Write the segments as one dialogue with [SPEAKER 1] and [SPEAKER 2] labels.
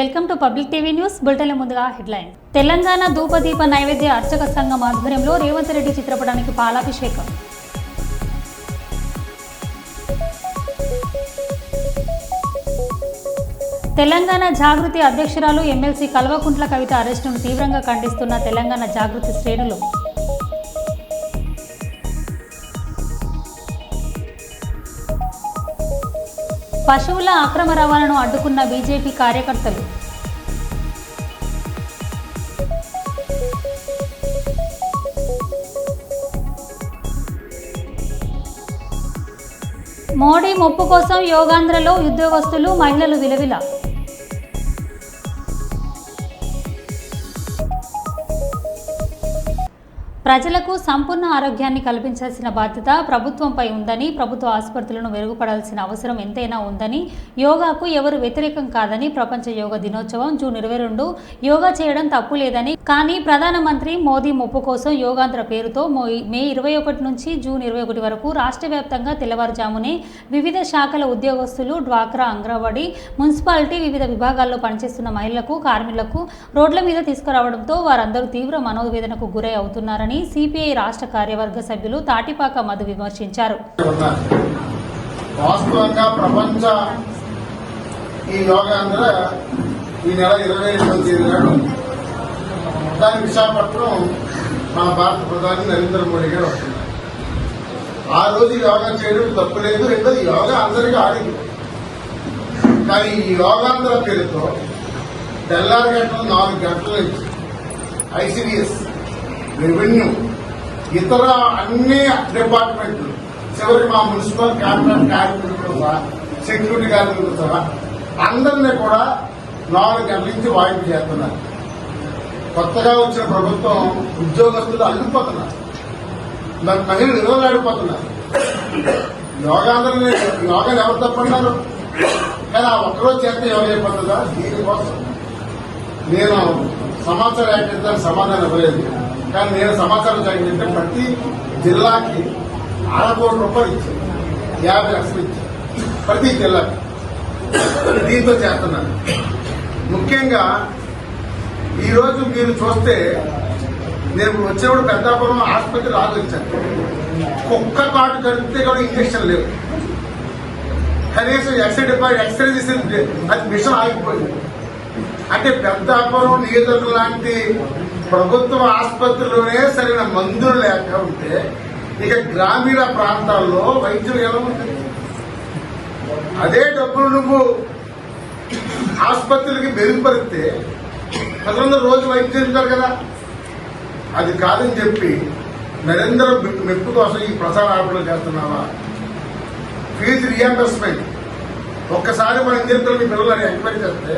[SPEAKER 1] Welcome to public TV news bulletin. ముందుగా headlines. Telangana ధూపదీప నైవేద్య అర్చక సంఘం ఆధ్వర్యంలో రేవంత్ రెడ్డి చిత్రపటానికి పాలాభిషేకం. తెలంగాణ జాగృతి అధ్యక్షురాలు ఎమ్మెల్సీ కల్వకుంట్ల కవిత అరెస్టును తీవ్రంగా ఖండిస్తున్న తెలంగాణ జాగృతి శ్రేణులు. పశువుల అక్రమ రవాణాను అడ్డుకున్న బీజేపీ కార్యకర్తలు. మోడీ మొప్పు కోసం యోగాంధ్రలో ఉద్యోగస్తులు మహిళలు విలవిల. ప్రజలకు సంపూర్ణ ఆరోగ్యాన్ని కల్పించాల్సిన బాధ్యత ప్రభుత్వంపై ఉందని, ప్రభుత్వ ఆసుపత్రులను మెరుగుపడాల్సిన అవసరం ఎంతైనా ఉందని, యోగాకు ఎవరు వ్యతిరేకం కాదని, ప్రపంచ యోగా దినోత్సవం జూన్ 22 యోగా చేయడం తప్పు లేదని, కానీ ప్రధానమంత్రి మోదీ మొప్పు కోసం యోగాంధ్ర పేరుతో మే 21 నుంచి జూన్ 21 వరకు రాష్ట్ర వ్యాప్తంగా తెల్లవారుజామునే వివిధ శాఖల ఉద్యోగస్తులు, డ్వాక్రా, అంగన్వాడీ, మున్సిపాలిటీ వివిధ విభాగాల్లో పనిచేస్తున్న మహిళలకు, కార్మికులకు రోడ్ల మీద తీసుకురావడంతో వారందరూ తీవ్ర మనోవేదనకు గురై అవుతున్నారని సిపిఐ రాష్ట్ర కార్యవర్గ సభ్యులు తాటిపాక మధు విమర్శించారు.
[SPEAKER 2] వాస్తవంగా ప్రపంచ ఈ యోగాంధ్ర ఈ నెల 25వ తేదీ నాడు దాని విశాఖపట్నం మన భారత ప్రధాని నరేంద్ర మోడీ గారు వస్తున్నారు. ఆ రోజు యోగా చేయడం తప్పులేదు, రెండోది యోగా అందరికీ ఆరోగ్యం. కానీ ఈ యోగాంధ్ర పేరుతో తెల్లారి గంటలు 4 గంటల నుంచి ఐసిడిఎస్, రెవెన్యూ, ఇతర అన్ని డిపార్ట్మెంట్లు, చివరికి మా మున్సిపల్ క్యాబినెట్ కార్మికులతో సహా, సెక్యూరిటీ కార్మికులతో సహా అందరినీ కూడా 4 గంటల నుంచి వాయిదా చేస్తున్నారు. కొత్తగా వచ్చిన ప్రభుత్వం ఉద్యోగస్తులు అల్లిపోతున్నారు, మహిళలు నిలవలాడిపోతున్నారు. యోగాంధ్రని యోగాలు ఎవరు తప్పన్నారు? కానీ ఆ ఒక్కరోజు చేస్తే యోగా అయిపోతుందా? దీనికోసం నేను సమాచారం యాక్టించడానికి సమాధానం ఇవ్వలేదు. కానీ నేను సమాచారం జరిగిందంటే ప్రతి జిల్లాకి 6 కోట్ల రూపాయలు ఇచ్చారు, 50 లక్షలు ఇచ్చారు ప్రతి జిల్లాకి. దీంతో చేస్తున్నాను. ముఖ్యంగా ఈరోజు మీరు చూస్తే నేను వచ్చినప్పుడు పెద్దాపురం ఆసుపత్రి ఆలోచించాను. కుక్క కాటు కడితే కూడా ఇంజక్షన్ లేవు. కనీసం ఎక్స్రే చేసింది, అది మిషన్ ఆగిపోయింది. అంటే పెద్దాపురం నియోజకవర్గం లాంటి ప్రభుత్వ ఆసుపత్రిలోనే సరైన మందులు లేక ఉంటే ఇక గ్రామీణ ప్రాంతాల్లో వైద్యం ఎలా ఉంటుంది? అదే డబ్బులు నువ్వు ఆసుపత్రులకి మెరుగుపరిస్తే ప్రజలందరూ రోజు వైద్యం చేస్తారు కదా. అది కాదని చెప్పి నరేంద్ర మెప్పు కోసం ఈ ప్రచార ఆటలు చేస్తున్నావా? ఫీజు రియంబర్స్మెంట్ ఒక్కసారి మన ఇంజనీర్లు మీ పిల్లలని ఎంక్వైరీ చేస్తే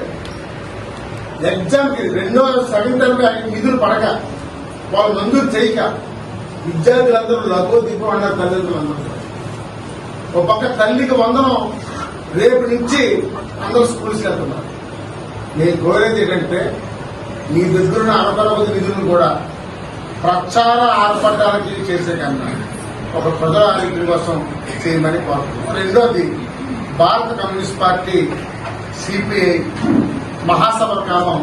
[SPEAKER 2] ఎగ్జామ్ కి 7th టర్మ్ నిధులు పడక వాళ్ళు మంజూరు చేయక విద్యార్థులందరూ లఘోదీపం అన్నారు. తల్లిదండ్రులందరూ ఒక పక్క తల్లికి వందనం రేపు నుంచి అందరూ స్కూల్స్కి వెళ్తున్నారు. నేను కోరేది ఏంటంటే మీ దగ్గరున్న అనపరవతి నిధులను కూడా ప్రచార ఆర్భటాలకి చేసే కన్నా ఒక ప్రజల ఆరోగ్యం కోసం చేయమని కోరుతున్నాను. రెండోది, భారత కమ్యూనిస్ట్ పార్టీ సిపిఐ మహాసభ కాలం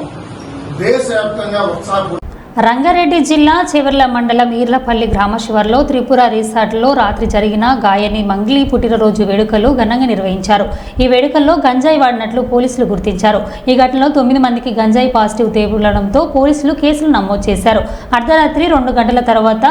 [SPEAKER 2] దేశవ్యాప్తంగా ఉత్సాహం.
[SPEAKER 1] రంగారెడ్డి జిల్లా చెవర్ల మండలం ఈర్లపల్లి గ్రామ శివార్లో త్రిపుర రిసార్ట్లో రాత్రి జరిగిన గాయని మంగ్లీ పుట్టినరోజు వేడుకలు ఘనంగా నిర్వహించారు. ఈ వేడుకల్లో గంజాయి వాడినట్లు పోలీసులు గుర్తించారు. ఈ ఘటనలో 9 మందికి గంజాయి పాజిటివ్ తేలడంతో పోలీసులు కేసులు నమోదు చేశారు. అర్ధరాత్రి 2 గంటల తర్వాత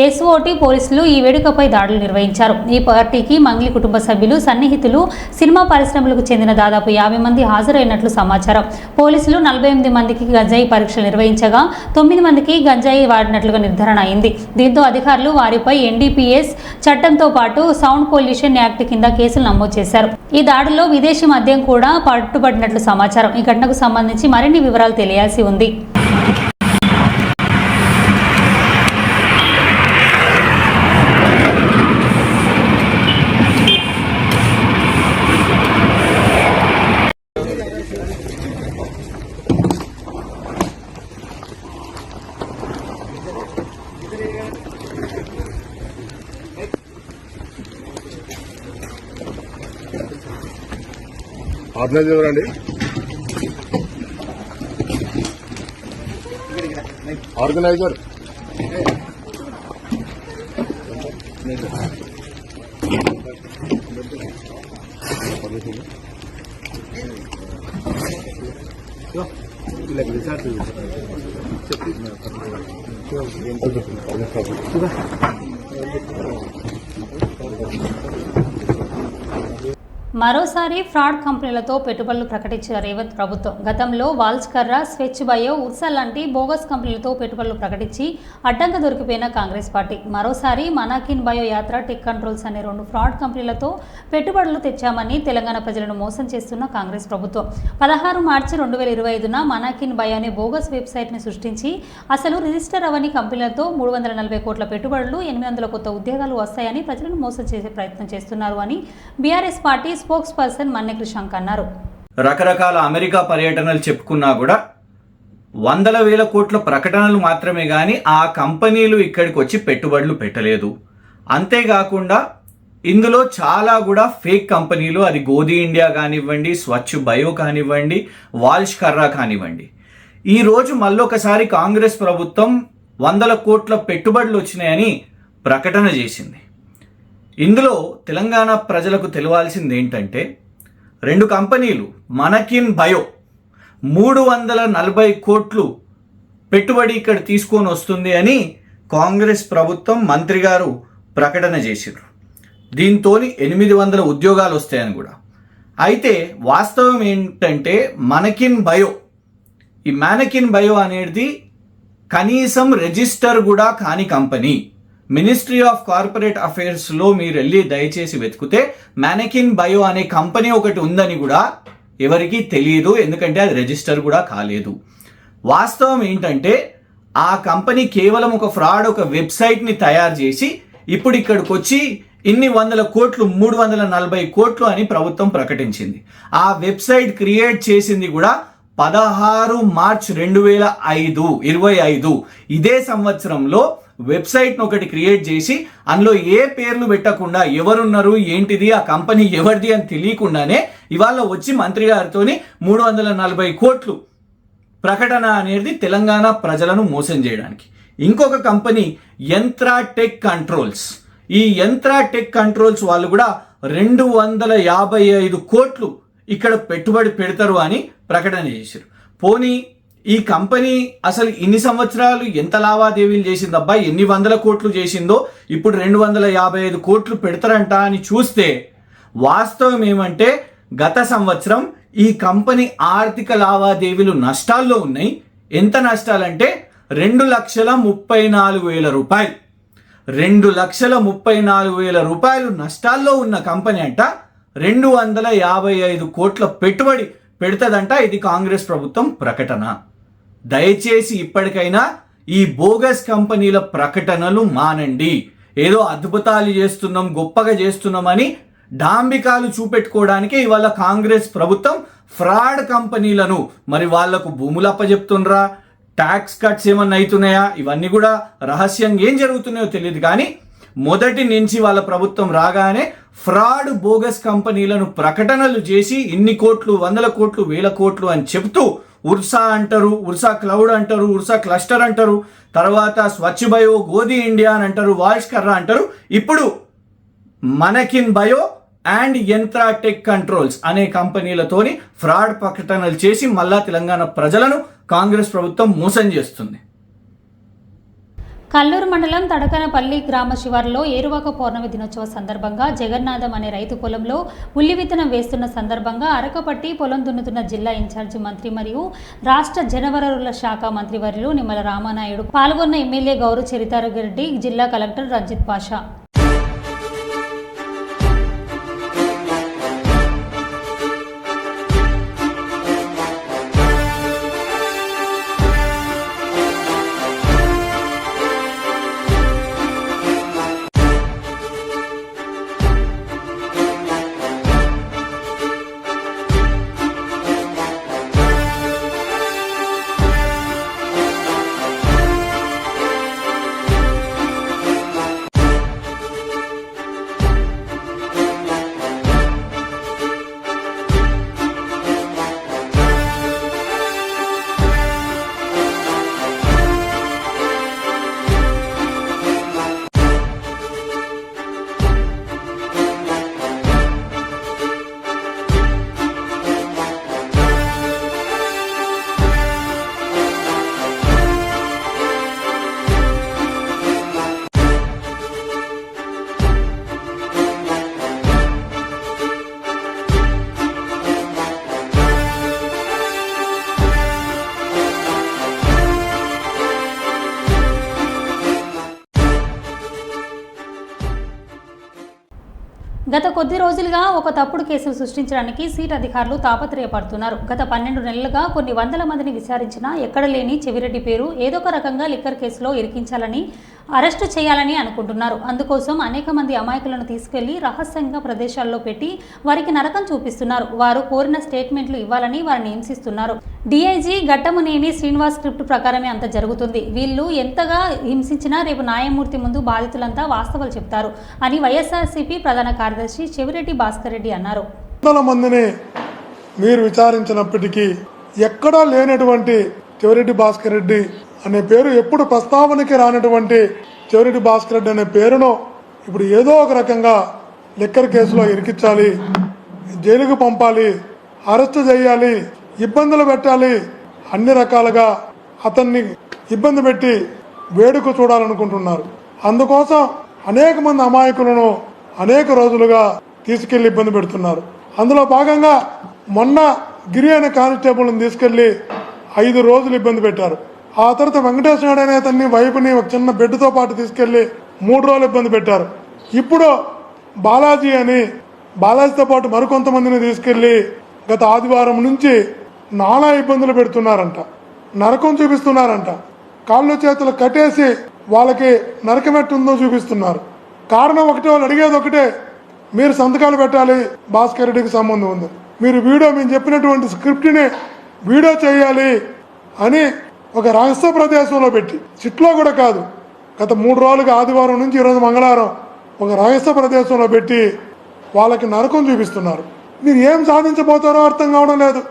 [SPEAKER 1] ఎస్ఓటి పోలీసులు ఈ వేడుకపై దాడులు నిర్వహించారు. ఈ పార్టీకి మంగ్లీ కుటుంబ సభ్యులు, సన్నిహితులు, సినిమా పరిశ్రమలకు చెందిన దాదాపు 50 మంది హాజరైనట్లు సమాచారం. పోలీసులు 48 మందికి గంజాయి పరీక్షలు నిర్వహించగా 9 మందికి గంజాయి వాడినట్లుగా నిర్ధారణ అయింది. దీంతో అధికారులు వారిపై ఎన్డీపీఎస్ చట్టంతో పాటు సౌండ్ పొల్యూషన్ యాక్ట్ కింద కేసులు నమోదు చేశారు. ఈ దాడుల్లో విదేశీ మద్యం కూడా పట్టుబడినట్లు సమాచారం. ఈ ఘటనకు సంబంధించి మరిన్ని వివరాలు తెలియాల్సి ఉంది.
[SPEAKER 3] ఆర్గనైజ్ ఎవరండి? ऑर्गेनाइजर
[SPEAKER 1] మరోసారి ఫ్రాడ్ కంపెనీలతో పెట్టుబడులు ప్రకటించిన రేవంత్ ప్రభుత్వం గతంలో వాల్స్కర్రా, స్వెచ్ బయో, ఉర్సా లాంటి బోగస్ కంపెనీలతో పెట్టుబడులు ప్రకటించి అడ్డంగా దొరికిపోయిన కాంగ్రెస్ పార్టీ మరోసారి మనాకిన్ బయో యాత్ర, టెక్ కంట్రోల్స్ అనే 2 ఫ్రాడ్ కంపెనీలతో పెట్టుబడులు తెచ్చామని తెలంగాణ ప్రజలను మోసం చేస్తున్న కాంగ్రెస్ ప్రభుత్వం 16 మార్చి 2025న మనాకిన్ బయో అనే బోగస్ వెబ్సైట్ని సృష్టించి అసలు రిజిస్టర్ అవని కంపెనీలతో 340 కోట్ల పెట్టుబడులు, 800 కొత్త ఉద్యోగాలు వస్తాయని ప్రజలను మోసం చేసే ప్రయత్నం చేస్తున్నారు అని BRS party spokes person Manne Krishank అన్నారు.
[SPEAKER 4] రకరకాల అమెరికా పర్యటనలు చెప్పుకున్నా కూడా వందల వేల కోట్ల ప్రకటనలు మాత్రమే కానీ ఆ కంపెనీలు ఇక్కడికి వచ్చి పెట్టుబడులు పెట్టలేదు. అంతేకాకుండా ఇందులో చాలా కూడా ఫేక్ కంపెనీలు, అది గోధి ఇండియా కానివ్వండి, స్వచ్ఛ బయో కానివ్వండి, వాల్ష్ కర్రా కానివ్వండి. ఈరోజు మళ్ళొకసారి కాంగ్రెస్ ప్రభుత్వం 100 కోట్ల పెట్టుబడులు వచ్చినాయని ప్రకటన చేసింది. ఇందులో తెలంగాణ ప్రజలకు తెలియాల్సింది ఏంటంటే 2 కంపెనీలు మనాకిన్ బయో 340 కోట్లు పెట్టుబడి ఇక్కడ తీసుకొని వస్తుంది అని కాంగ్రెస్ ప్రభుత్వం మంత్రి గారు ప్రకటన చేశారు. దీంతో 800 ఉద్యోగాలు వస్తాయని కూడా. అయితే వాస్తవం ఏంటంటే మనాకిన్ బయో అనేది కనీసం రిజిస్టర్ కూడా కాని కంపెనీ. మినిస్ట్రీ ఆఫ్ కార్పొరేట్ అఫైర్స్లో మీరు వెళ్ళి దయచేసి వెతికితే మనాకిన్ బయో అనే కంపెనీ ఒకటి ఉందని కూడా ఎవరికీ తెలియదు, ఎందుకంటే అది రిజిస్టర్ కూడా కాలేదు. వాస్తవం ఏంటంటే ఆ కంపెనీ కేవలం ఒక ఫ్రాడ్, ఒక వెబ్సైట్ని తయారు చేసి ఇప్పుడు ఇక్కడికి వచ్చి ఇన్ని 100 కోట్లు, 340 కోట్లు అని ప్రభుత్వం ప్రకటించింది. ఆ వెబ్సైట్ క్రియేట్ చేసింది కూడా 16 మార్చ్ 2025. ఇదే సంవత్సరంలో వెబ్సైట్ను ఒకటి క్రియేట్ చేసి అందులో ఏ పేర్లు పెట్టకుండా ఎవరున్నారు, ఏంటిది, ఆ కంపెనీ ఎవరిది అని తెలియకుండానే ఇవాళ వచ్చి మంత్రి గారితో 340 కోట్లు ప్రకటన అనేది తెలంగాణ ప్రజలను మోసం చేయడానికి. ఇంకొక కంపెనీ యంత్రా టెక్ కంట్రోల్స్. ఈ యంత్రా టెక్ కంట్రోల్స్ వాళ్ళు కూడా 255 కోట్లు ఇక్కడ పెట్టుబడి పెడతారు అని ప్రకటన చేశారు. పోనీ ఈ కంపెనీ అసలు ఇన్ని సంవత్సరాలు ఎంత లావాదేవీలు చేసిందబ్బా, ఎన్ని 100 కోట్లు చేసిందో, ఇప్పుడు 255 కోట్లు పెడతారంట అని చూస్తే వాస్తవం ఏమంటే గత సంవత్సరం ఈ కంపెనీ ఆర్థిక లావాదేవీలు నష్టాల్లో ఉన్నాయి. ఎంత నష్టాలంటే 2,34,000 రూపాయలు. 2,34,000 రూపాయలు నష్టాల్లో ఉన్న కంపెనీ అంట 255 కోట్ల పెట్టుబడి పెడతదంట. ఇది కాంగ్రెస్ ప్రభుత్వం ప్రకటన. దయచేసి ఇప్పటికైనా ఈ బోగస్ కంపెనీల ప్రకటనలు మానండి. ఏదో అద్భుతాలు చేస్తున్నాం, గొప్పగా చేస్తున్నామని డాంబికాలు చూపెట్టుకోవడానికి ఇవాళ కాంగ్రెస్ ప్రభుత్వం ఫ్రాడ్ కంపెనీలను, మరి వాళ్లకు భూములు అప్పచెప్తుండ్రా, ట్యాక్స్ కట్స్ ఏమన్నా అవుతున్నాయా, ఇవన్నీ కూడా రహస్యంగా ఏం జరుగుతున్నాయో తెలియదు. కానీ మొదటి నుంచి వాళ్ళ ప్రభుత్వం రాగానే ఫ్రాడ్ బోగస్ కంపెనీలను ప్రకటనలు చేసి ఇన్ని కోట్లు, 100 కోట్లు, 1000 కోట్లు అని చెప్తూ ఉర్సా అంటారు, ఉర్సా క్లౌడ్ అంటారు, ఉర్సా క్లస్టర్ అంటారు, తర్వాత స్వచ్ఛ బయో, గోధి ఇండియా అని అంటారు, వాల్ష్ కర్రా అంటారు. ఇప్పుడు మనాకిన్ బయో అండ్ యంత్రా టెక్ కంట్రోల్స్ అనే కంపెనీలతోని ఫ్రాడ్ ప్రకటనలు చేసి మళ్ళా తెలంగాణ ప్రజలను కాంగ్రెస్ ప్రభుత్వం మోసం చేస్తుంది.
[SPEAKER 1] కల్లూరు మండలం తడకనపల్లి గ్రామ శివారులో ఏరువాక పౌర్ణమి దినోత్సవ సందర్భంగా జగన్నాథం అనే రైతు పొలంలో ఉల్లి విత్తనం వేస్తున్న సందర్భంగా అరకపట్టి పొలం దున్నుతున్న జిల్లా ఇన్ఛార్జి మంత్రి మరియు రాష్ట్ర జనవనరుల శాఖ మంత్రివర్యులు నిమ్మల రామానాయుడు పాల్గొన్న ఎమ్మెల్యే గౌరు చరితారెడ్డి, జిల్లా కలెక్టర్ రంజిత్ పాషా. గత కొద్ది రోజులుగా ఒక తప్పుడు కేసులు సృష్టించడానికి సీట్ అధికారులు తాపత్రయపడుతున్నారు. గత 12 నెలలుగా కొన్ని వందల మందిని విచారించినా ఎక్కడ లేని చెవిరెడ్డి పేరు ఏదో ఒక రకంగా లిక్కర్ కేసులో ఇరికించాలని, అరెస్టు చేయాలని అనుకుంటున్నారు. అందుకోసం అనేక మంది అమాయకులను తీసుకెళ్లి రహస్యంగా ప్రదేశాల్లో పెట్టి వారికి నరకం చూపిస్తున్నారు. వారు కోరిన స్టేట్మెంట్లు ఇవ్వాలని వారిని హింసిస్తున్నారు. డీఐజీ ఘట్టమునేని శ్రీనివాస్ స్క్రిప్ట్ ప్రకారమే అంత జరుగుతుంది. వీళ్ళు ఎంతగా హింసించినా రేపు న్యాయమూర్తి ముందు బాధితులంతా వాస్తవాలు చెప్తారు అని వైఎస్ఆర్సీపీ ప్రధాన కార్యదర్శి చెవిరెడ్డి భాస్కర్ రెడ్డి అన్నారు.
[SPEAKER 3] వందల మందిని మీరు విచారించినప్పటికీ ఎక్కడా లేనటువంటి చెవిరెడ్డి భాస్కర్ రెడ్డి అనే పేరు, ఎప్పుడు ప్రస్తావనకి రానటువంటి చెవిరెడ్డి భాస్కర్ రెడ్డి అనే పేరును ఇప్పుడు ఏదో ఒక రకంగా లిక్కర్ కేసులో ఇరికించాలి, జైలుకు పంపాలి, అరెస్టు చేయాలి, ఇబ్బందులు పెట్టాలి, అన్ని రకాలుగా అతన్ని ఇబ్బంది పెట్టి వేడుక చూడాలనుకుంటున్నారు. అందుకోసం అనేక మంది అమాయకులను అనేక రోజులుగా తీసుకెళ్లి ఇబ్బంది పెడుతున్నారు. అందులో భాగంగా మొన్న గిరి అనే కానిస్టేబుల్ని తీసుకెళ్లి 5 రోజులు ఇబ్బంది పెట్టారు. ఆ తర్వాత వెంకటేశ్వర నాయుడు అనే అతన్ని వైపుని ఒక చిన్న బెడ్తో పాటు తీసుకెళ్లి 3 రోజులు ఇబ్బంది పెట్టారు. ఇప్పుడు బాలాజీతో పాటు మరికొంతమందిని తీసుకెళ్లి గత ఆదివారం నుంచి నానా ఇబ్బందులు పెడుతున్నారంట, నరకం చూపిస్తున్నారంట, కాళ్ళు చేతులు కట్టేసి వాళ్ళకి నరకం ఎట్టుందో చూపిస్తున్నారు. కారణం ఒకటే, వాళ్ళు అడిగేది ఒకటే, మీరు సంతకాలు పెట్టాలి, భాస్కర్ రెడ్డికి సంబంధం ఉంది, మీరు మేము చెప్పినటువంటి స్క్రిప్ట్ని వీడియో చేయాలి అని ఒక రహస్య ప్రదేశంలో పెట్టి, సిట్లో కూడా కాదు, గత 3 రోజులుగా ఆదివారం నుంచి ఈరోజు మంగళవారం ఒక రహస్య ప్రదేశంలో పెట్టి వాళ్ళకి నరకం చూపిస్తున్నారు. మీరు ఏం సాధించబోతారో అర్థం కావడం లేదు,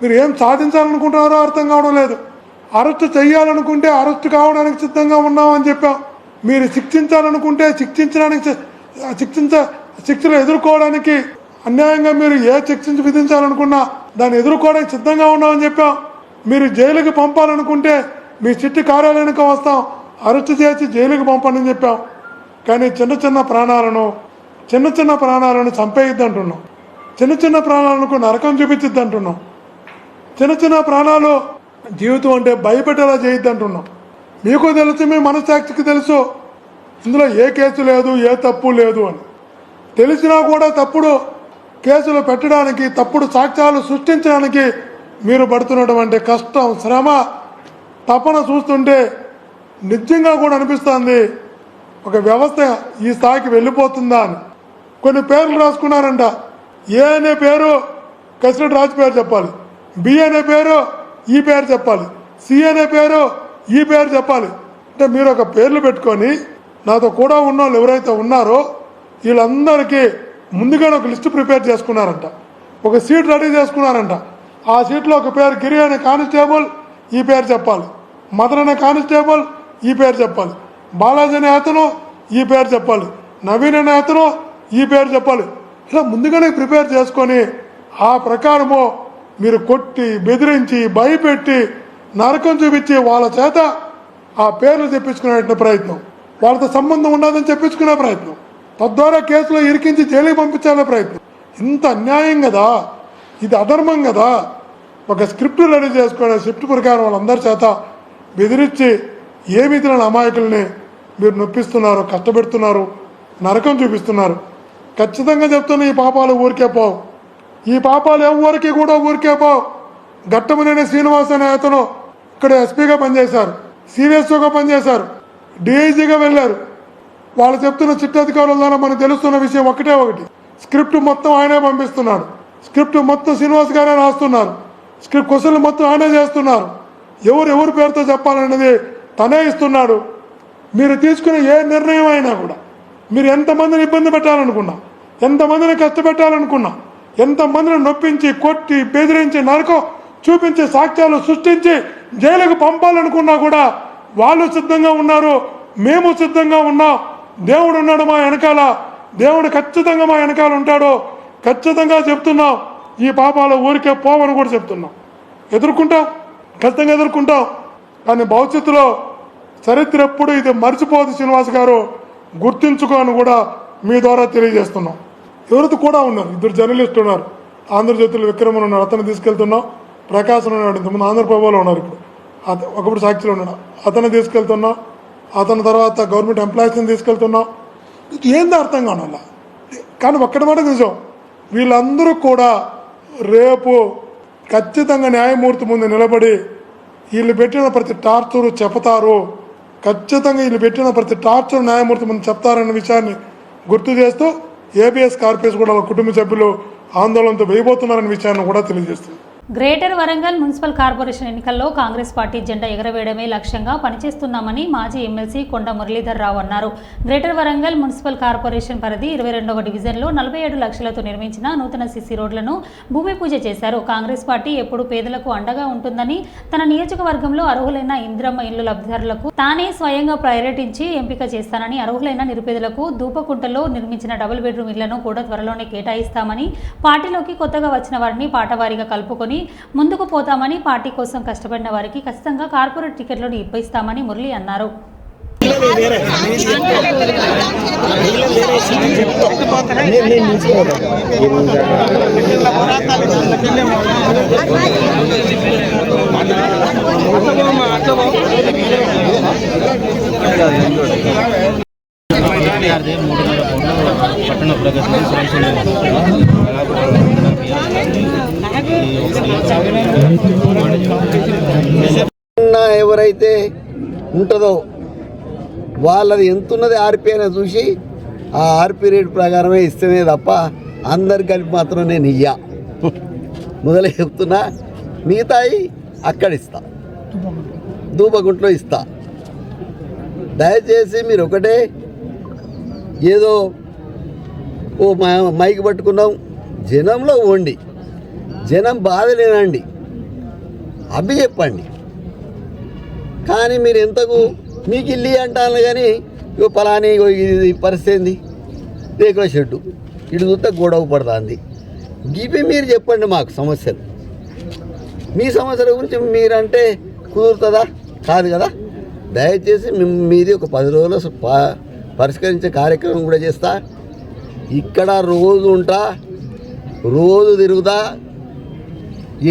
[SPEAKER 3] మీరు ఏం సాధించాలనుకుంటున్నారో అర్థం కావడం లేదు. అరెస్టు చేయాలనుకుంటే అరెస్టు కావడానికి సిద్ధంగా ఉన్నామని చెప్పాం. మీరు శిక్షించాలనుకుంటే శిక్షలు ఎదుర్కోవడానికి, అన్యాయంగా మీరు ఏ శిక్ష విధించాలనుకున్నా దాన్ని ఎదుర్కోవడానికి సిద్ధంగా ఉన్నామని చెప్పాం. మీరు జైలుకి పంపాలనుకుంటే మీ సిట్టి కార్యాలయానికి వస్తాం, అరెస్టు చేసి జైలుకి పంపండి అని చెప్పాం. కానీ చిన్న ప్రాణాలను చంపేయద్దు అంటున్నాం, చిన్న ప్రాణాలకు నరకం చూపించద్దు అంటున్నాం, చిన్న ప్రాణాలు జీవితం అంటే భయపెట్టేలా చేయొద్దు అంటున్నాం. మీకు తెలుసు, మీ మనస్సాక్షికి తెలుసు ఇందులో ఏ కేసు లేదు, ఏ తప్పు లేదు అని తెలిసినా కూడా తప్పుడు కేసులు పెట్టడానికి, తప్పుడు సాక్ష్యాలు సృష్టించడానికి మీరు పడుతున్నటువంటి కష్టం, శ్రమ, తపన చూస్తుంటే నిజంగా కూడా అనిపిస్తుంది ఒక వ్యవస్థ ఈ స్థాయికి వెళ్ళిపోతుందా అని. కొన్ని పేర్లు రాసుకున్నారంట. ఏ అనే పేరు కసిరెడ్డి రాజు పేరు చెప్పాలి, బి అనే పేరు ఈ పేరు చెప్పాలి, సి అనే పేరు ఈ పేరు చెప్పాలి. అంటే మీరు ఒక పేర్లు పెట్టుకొని నాతో కూడా ఉన్న వాళ్ళు ఎవరైతే ఉన్నారో వీళ్ళందరికీ ముందుగానే ఒక లిస్టు ప్రిపేర్ చేసుకున్నారంట, ఒక సీట్ రెడీ చేసుకున్నారంట. ఆ సీట్లో ఒక పేరు గిరి అనే కానిస్టేబుల్ ఈ పేరు చెప్పాలి, మదన్ అనే కానిస్టేబుల్ ఈ పేరు చెప్పాలి, బాలాజీ అనే అతను ఈ పేరు చెప్పాలి, నవీన్ అనే అతను ఈ పేరు చెప్పాలి. ఇలా ముందుగానే ప్రిపేర్ చేసుకొని ఆ ప్రకారము మీరు కొట్టి, బెదిరించి, భయపెట్టి, నరకం చూపించి వాళ్ళ చేత ఆ పేర్లు తెప్పించుకునే ప్రయత్నం, వాళ్ళతో సంబంధం ఉండదని చెప్పించుకునే ప్రయత్నం, తద్వారా కేసులో ఇరికించి జైలుకి పంపించాలనే ప్రయత్నం. ఇంత అన్యాయం కదా, ఇది అధర్మం కదా. ఒక స్క్రిప్ట్ రెడీ చేసుకునే స్క్రిప్ట్ ప్రకారం వాళ్ళందరి చేత బెదిరించి ఏ విధులను అమాయకుల్ని మీరు నొప్పిస్తున్నారు, కష్టపెడుతున్నారు, నరకం చూపిస్తున్నారు. ఖచ్చితంగా చెప్తున్నా, ఈ పాపాలు ఊరికే పోవు, ఈ పాపాలు ఎవరికి కూడా ఊరికే పోవు. ఘట్టమునేని శ్రీనివాస్ అనే అతను ఇక్కడ ఎస్పీగా పనిచేశారు, సీరియస్గా పనిచేశారు, డిఐజీగా వెళ్ళారు. వాళ్ళు చెప్తున్న చిట్ట అధికారుల ద్వారా మనకు తెలుస్తున్న విషయం ఒకటే ఒకటి, స్క్రిప్ట్ మొత్తం ఆయనే పంపిస్తున్నాడు, స్క్రిప్ట్ మొత్తం శ్రీనివాస్ గారే రాస్తున్నారు, స్క్రిప్ట్ క్వశ్చన్లు మొత్తం ఆయనే చేస్తున్నారు, ఎవరి పేరుతో చెప్పాలనేది తనే ఇస్తున్నాడు. మీరు తీసుకునే ఏ నిర్ణయం అయినా కూడా, మీరు ఎంతమందిని ఇబ్బంది పెట్టాలనుకున్నా, ఎంతమందిని కష్టపెట్టాలనుకున్నా, ఎంతమందిని నొప్పించి, కొట్టి, బెదిరించి, నరకం చూపించి, సాక్ష్యాలు సృష్టించి జైలుకు పంపాలనుకున్నా కూడా వాళ్ళు సిద్ధంగా ఉన్నారు, మేము సిద్ధంగా ఉన్నాం. దేవుడు ఉన్నాడు మా వెనకాల, దేవుడు ఖచ్చితంగా మా వెనకాల ఉంటాడు. ఖచ్చితంగా చెప్తున్నాం, ఈ పాపాలు ఊరికే పోవని కూడా చెప్తున్నాం. ఎదుర్కొంటాం, ఖచ్చితంగా ఎదుర్కొంటాం. కానీ భవిష్యత్తులో చరిత్ర ఎప్పుడు ఇది మర్చిపోదు శ్రీనివాస్ గారు, గుర్తించుకోని కూడా మీ ద్వారా తెలియజేస్తున్నాం. ఎవరితో కూడా ఉన్నారు, 2 జర్నలిస్టులు ఉన్నారు, ఆంధ్రజ్యోతిలో విక్రమన్ ఉన్నాడు, అతను తీసుకెళ్తున్నాం. ప్రకాశం ఉన్నాడు, ఇంతకుముందు ఆంధ్రప్రభలో ఉన్నారు, ఇప్పుడు ఒకప్పుడు సాక్షిలో ఉన్నాడు, అతను తీసుకెళ్తున్నాం. అతని తర్వాత గవర్నమెంట్ ఎంప్లాయీస్ని తీసుకెళ్తున్నాం. ఏందో అర్థం కావాల. కానీ ఒక్కటి మాట నిజం, వీళ్ళందరూ కూడా రేపు ఖచ్చితంగా న్యాయమూర్తి ముందు నిలబడి వీళ్ళు పెట్టిన ప్రతి టార్చరు చెప్తారు, ఖచ్చితంగా వీళ్ళు పెట్టిన ప్రతి టార్చర్ న్యాయమూర్తి ముందు చెప్తారన్న విషయాన్ని గుర్తు చేస్తూ ఏబిఎస్ కార్పొరేషన్ కూడా వాళ్ళ కుటుంబ సభ్యులు ఆందోళనతో వేయబోతున్నారన్న విషయాన్ని కూడా తెలియజేస్తుంది.
[SPEAKER 1] గ్రేటర్ వరంగల్ మున్సిపల్ కార్పొరేషన్ ఎన్నికల్లో కాంగ్రెస్ పార్టీ జెండా ఎగరవేయడమే లక్ష్యంగా పనిచేస్తున్నామని మాజీ ఎమ్మెల్సీ కొండ మురళీధర్ రావు అన్నారు. గ్రేటర్ వరంగల్ మున్సిపల్ కార్పొరేషన్ పరిధి 22వ డివిజన్లో 47 లక్షలతో నిర్మించిన నూతన సిసి రోడ్లను భూమి పూజ చేశారు. కాంగ్రెస్ పార్టీ ఎప్పుడు పేదలకు అండగా ఉంటుందని, తన నియోజకవర్గంలో అర్హులైన ఇంద్రమ్మ ఇల్లు లబ్ధిదారులకు తానే స్వయంగా పర్యటించి ఎంపిక చేస్తానని, అర్హులైన నిరుపేదలకు దూపకుంటలో నిర్మించిన డబుల్ బెడ్రూమ్ ఇళ్లను కూడా త్వరలోనే కేటాయిస్తామని, పార్టీలోకి కొత్తగా వచ్చిన వారిని పాటవారీగా కలుపుకొని ముందుకు పోతామని, పార్టీ కోసం కష్టపడిన వారికి ఖచ్చితంగా కార్పొరేట్ టికెట్లను ఇప్పిస్తామని మురళి అన్నారు.
[SPEAKER 5] పట్టణ ప్రగతి ఎవరైతే ఉంటుందో వాళ్ళది ఎంత ఉన్నది ఆర్పీ అనేది చూసి ఆ ఆర్పీ రేట్ ప్రకారమే ఇస్తేనే తప్ప అందరు కలిపి మాత్రం నేను ఇయ్యా. మొదలే చెప్తున్నా, మిగతాయి అక్కడ ఇస్తా, దూపగుంట్లో ఇస్తా. దయచేసి మీరు ఒకటే ఏదో ఓ మైక్ పట్టుకున్నాం, జనంలో వండి జనం బాధలేనండి అవి చెప్పండి. కానీ మీరు ఎంతకు మీకు ఇల్లు అంటాను కానీ ఇగో పలాని ఇది పరిస్థితి ఏంది, రేకుల షెడ్డు ఇటు చూస్తే గొడవ పడుతుంది. ఇవి మీరు చెప్పండి మాకు సమస్యలు. మీ సమస్యల గురించి మీరంటే కుదురుతుందా? కాదు కదా. దయచేసి మీది ఒక 10 రోజులు పరిష్కరించే కార్యక్రమం కూడా చేస్తా. ఇక్కడ రోజు ఉంటా, రోజు తిరుగుతా,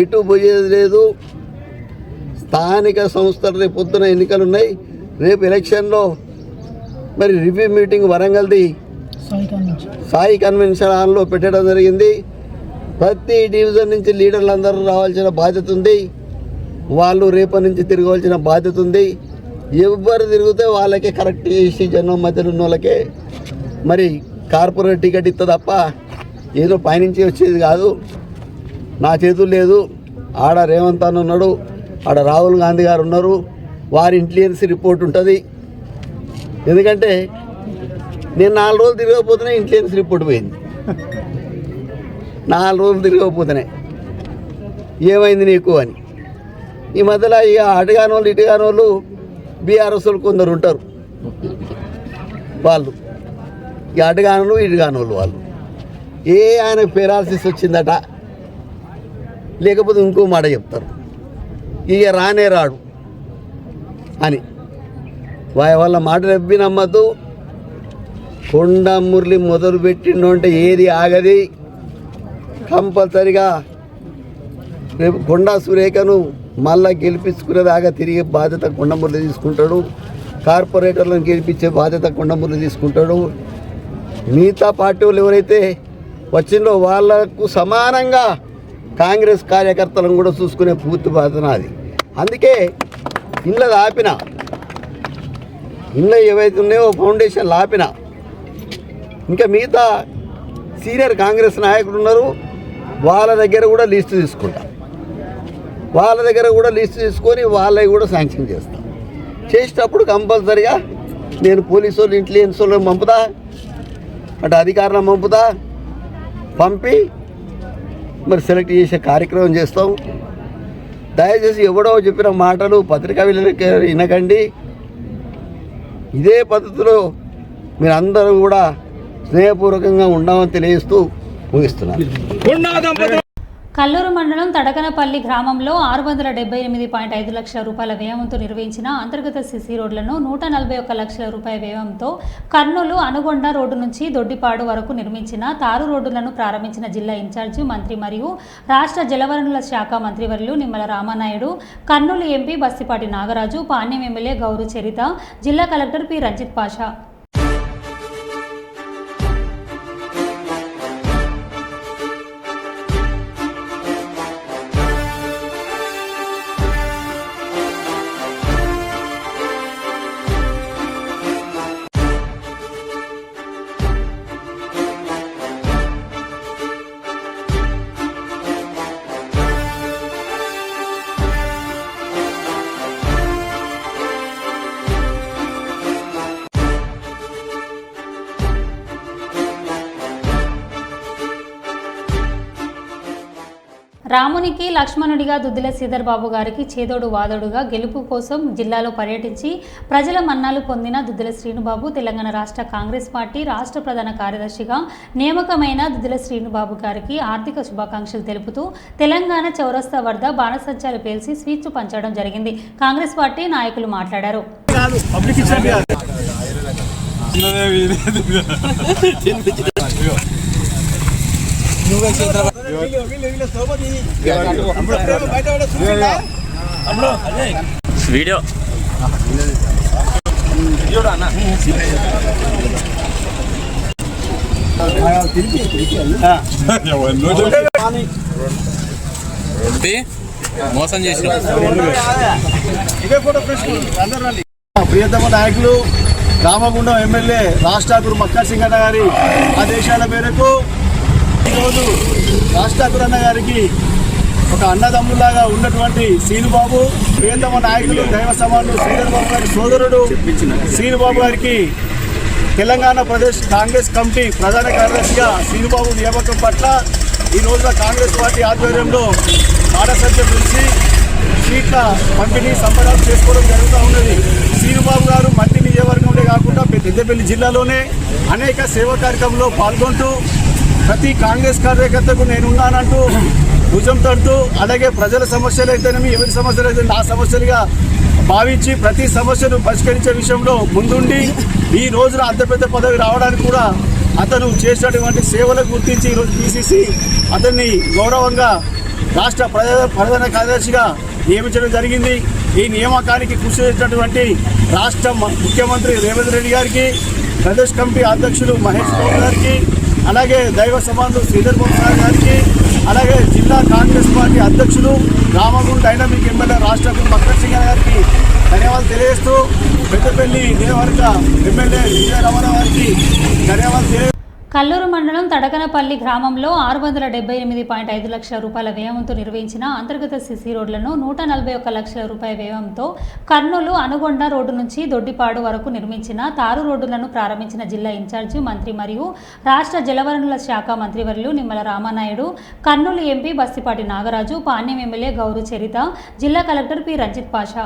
[SPEAKER 5] ఎటు పోయేది లేదు. స్థానిక సంస్థలు రేపు పొద్దున ఎన్నికలు ఉన్నాయి. రేపు ఎలక్షన్లో మరి రివ్యూ మీటింగ్ వరంగల్ది సాయి కన్వెన్షన్ హాల్లో పెట్టడం జరిగింది. ప్రతి డివిజన్ నుంచి లీడర్లు అందరూ రావాల్సిన బాధ్యత ఉంది. వాళ్ళు రేపటి నుంచి తిరగవలసిన బాధ్యత ఉంది. ఎవరు తిరిగితే వాళ్ళకే కరెక్ట్ చేసి జనం మధ్యలో ఉన్న వాళ్ళకే మరి కార్పొరేట్ టికెట్ ఇస్తా తప్ప ఏదో పైనుంచి వచ్చేది కాదు. నా చేతులు లేదు. ఆడ రేవంత్ అన్న ఉన్నాడు, ఆడ రాహుల్ గాంధీ గారు ఉన్నారు. వారి ఇంటెలిజెన్స్ రిపోర్ట్ ఉంటుంది. ఎందుకంటే నేను 4 రోజులు తిరగకపోతేనే ఇంటెలిజెన్స్ రిపోర్ట్ పోయింది. 4 రోజులు తిరగకపోతేనే ఏమైంది నీకు అని. ఈ మధ్యలో ఇక అటుగాని వాళ్ళు ఇటుగాని వాళ్ళు బీఆర్ఎస్ వాళ్ళు కొందరు ఉంటారు. వాళ్ళు ఇక అటుగాను ఇటుగాని వాళ్ళు ఆయనకు పెరాలసిస్ వచ్చిందట, లేకపోతే ఇంకో మాట చెప్తారు, ఇక రానే రాడు అని. వాళ్ళ మాటలు ఎవ్వి నమ్మద్దు. కొండ మురళి మొదలు పెట్టిండు అంటే ఏది ఆగది. కంపల్సరిగా రేపు కొండా సురేఖను మళ్ళా గెలిపించుకునేదాకా తిరిగే బాధ్యత కొండ మురళి తీసుకుంటాడు. కార్పొరేటర్లను గెలిపించే బాధ్యత కొండ మురళి తీసుకుంటాడు. మిగతా పార్టీ వాళ్ళు ఎవరైతే వచ్చిందో వాళ్లకు సమానంగా కాంగ్రెస్ కార్యకర్తలను కూడా చూసుకునే పూర్తి బాధ్యత నాది. అందుకే ఇళ్ళ ఆపిన, ఇళ్ళ ఏవైతే ఉన్నాయో ఫౌండేషన్లు ఆపిన. ఇంకా మిగతా సీనియర్ కాంగ్రెస్ నాయకులు ఉన్నారు, వాళ్ళ దగ్గర కూడా లిస్టు తీసుకుంటా. వాళ్ళ దగ్గర కూడా లిస్టు తీసుకొని వాళ్ళవి కూడా శాంక్షన్ చేస్తా. చేసేటప్పుడు కంపల్సరిగా నేను పోలీసు వాళ్ళు ఇంటెలిజెన్స్ వాళ్ళని పంపుతా, అటు అధికారులను పంపుతా. పంపి మరి సెలెక్ట్ చేసే కార్యక్రమం చేస్తాం. దయచేసి ఎవడో చెప్పిన మాటలు పత్రికా విలేకరులకి వినకండి. ఇదే పద్ధతిలో మీరందరూ కూడా స్నేహపూర్వకంగా ఉండమని తెలియజేస్తూ ముగిస్తున్నారు.
[SPEAKER 1] కల్లూరు మండలం తడకనపల్లి గ్రామంలో 678.5 లక్షల రూపాయల వ్యయంతో నిర్వహించిన అంతర్గత సిసి రోడ్లను 141 లక్షల రూపాయల వ్యయంతో కర్నూలు అనుగొండ రోడ్డు నుంచి దొడ్డిపాడు వరకు నిర్మించిన తారు రోడ్డులను ప్రారంభించిన జిల్లా ఇన్ఛార్జి మంత్రి మరియు రాష్ట్ర జలవనరుల శాఖ మంత్రివర్యులు నిమ్మల రామానాయుడు, కర్నూలు ఎంపీ బస్తిపాటి నాగరాజు, పాణ్యం ఎమ్మెల్యే గౌరు చరిత, జిల్లా కలెక్టర్ పి రంజిత్ పాషా. రామునికి లక్ష్మణుడిగా దుద్దిల శ్రీధర్ బాబు గారికి చేదోడు వాదోడుగా గెలుపు కోసం జిల్లాలో పర్యటించి ప్రజల మన్నాలు పొందిన దుద్దిల శ్రీనుబాబు తెలంగాణ రాష్ట్ర కాంగ్రెస్ పార్టీ రాష్ట్ర ప్రధాన కార్యదర్శిగా నియామకమైన దుద్దిల శ్రీనుబాబు గారికి ఆర్థిక శుభాకాంక్షలు తెలుపుతూ తెలంగాణ చౌరస్తా వద్ద బాణసంచాలు పేల్చి స్వీట్లు పంచడం జరిగింది. కాంగ్రెస్ పార్టీ నాయకులు మాట్లాడారు.
[SPEAKER 6] వీడియో మోసం చేసిన
[SPEAKER 7] ప్రియతమ నాయకులు రామగుండం ఎమ్మెల్యే రాష్ట్రాకురు మక్కర్ సింగ్ అన్న గారి ఆదేశాల మేరకు ఈరోజు రాష్ట్రాకురు అన్న గారికి ఒక అన్నదమ్ములాగా ఉన్నటువంటి శ్రీనుబాబు, ప్రియతమ నాయకులు దైవ సమానులు శ్రీధర్ బాబు గారి సోదరుడు శ్రీనుబాబు గారికి తెలంగాణ ప్రదేశ్ కాంగ్రెస్ కమిటీ ప్రధాన కార్యదర్శిగా శ్రీనుబాబు నియామకం పట్ల ఈ రోజున కాంగ్రెస్ పార్టీ ఆధ్వర్యంలో బాణసంచ పిలిచి సీట్ల పంపిణీ సంబరాలు చేసుకోవడం జరుగుతూ ఉన్నది. శ్రీనుబాబు గారు మంత్రి నియోజకవర్గంలో కాకుండా పెద్దపల్లి జిల్లాలోనే అనేక సేవా కార్యక్రమంలో పాల్గొంటూ ప్రతి కాంగ్రెస్ కార్యకర్తకు నేనున్నానంటూ భుజం తడుతూ, అలాగే ప్రజల సమస్యలు అయితేనేమి ఎవరి సమస్యలు అయితే నా సమస్యలుగా భావించి ప్రతి సమస్యను పరిష్కరించే విషయంలో ముందుండి ఈ రోజున అంత పెద్ద పదవి రావడానికి కూడా అతను చేసినటువంటి సేవలకు గుర్తించి ఈరోజు పిసిసి అతన్ని గౌరవంగా రాష్ట్ర ప్రధాన కార్యదర్శిగా నియమించడం జరిగింది. ఈ నియామకానికి కృషి చేసినటువంటి రాష్ట్ర ముఖ్యమంత్రి రేవంత్ రెడ్డి గారికి, ప్రదేశ్ కమిటీ అధ్యక్షులు మహేష్ బాబు గారికి, అలాగే దైవ సమానులు శ్రీధర్ బాబు గారికి, అలాగే జిల్లా కాంగ్రెస్ పార్టీ అధ్యక్షులు రామగుండం డైనమిక్ ఎమ్మెల్యే రాష్ట్రాకురు మక్కర్ సింగ్ గారికి ధన్యవాదాలు తెలియజేస్తూ, పెద్దపల్లి నియోజకవర్గ ఎమ్మెల్యే విజయ రమణ గారికి ధన్యవాదాలు తెలియజేస్తూ
[SPEAKER 1] కల్లూరు మండలం తడకనపల్లి గ్రామంలో 678.5 లక్షల రూపాయల వ్యయంతో నిర్వహించిన అంతర్గత సిసి రోడ్లను 141 లక్షల రూపాయల వ్యయంతో కర్నూలు అనుగొండ రోడ్డు నుంచి దొడ్డిపాడు వరకు నిర్మించిన తారు రోడ్డులను ప్రారంభించిన జిల్లా ఇన్ఛార్జి మంత్రి మరియు రాష్ట్ర జలవనరుల శాఖ మంత్రివర్యులు నిమ్మల రామానాయుడు, కర్నూలు ఎంపీ బస్తిపాటి నాగరాజు, పాణ్యం ఎమ్మెల్యే గౌరు చరిత, జిల్లా కలెక్టర్ పి రంజిత్ పాషా.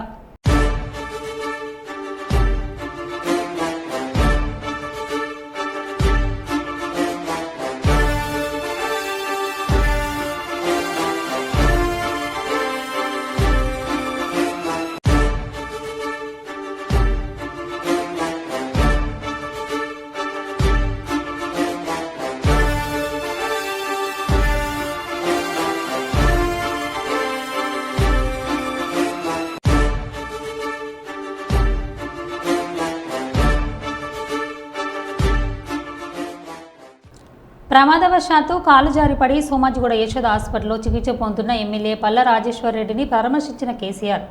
[SPEAKER 1] ప్రమాదవశాత్తు కాలు జారిపడి సోమాజిగూడ యశోద హాస్పిటల్లో చికిత్స పొందుతున్న ఎమ్మెల్యే పల్ల రాజేశ్వర్ రెడ్డిని పరామర్శించిన కేసీఆర్.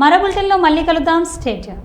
[SPEAKER 1] మరో బులెటిన్లో మళ్ళీ కలుద్దాం. Stay tune.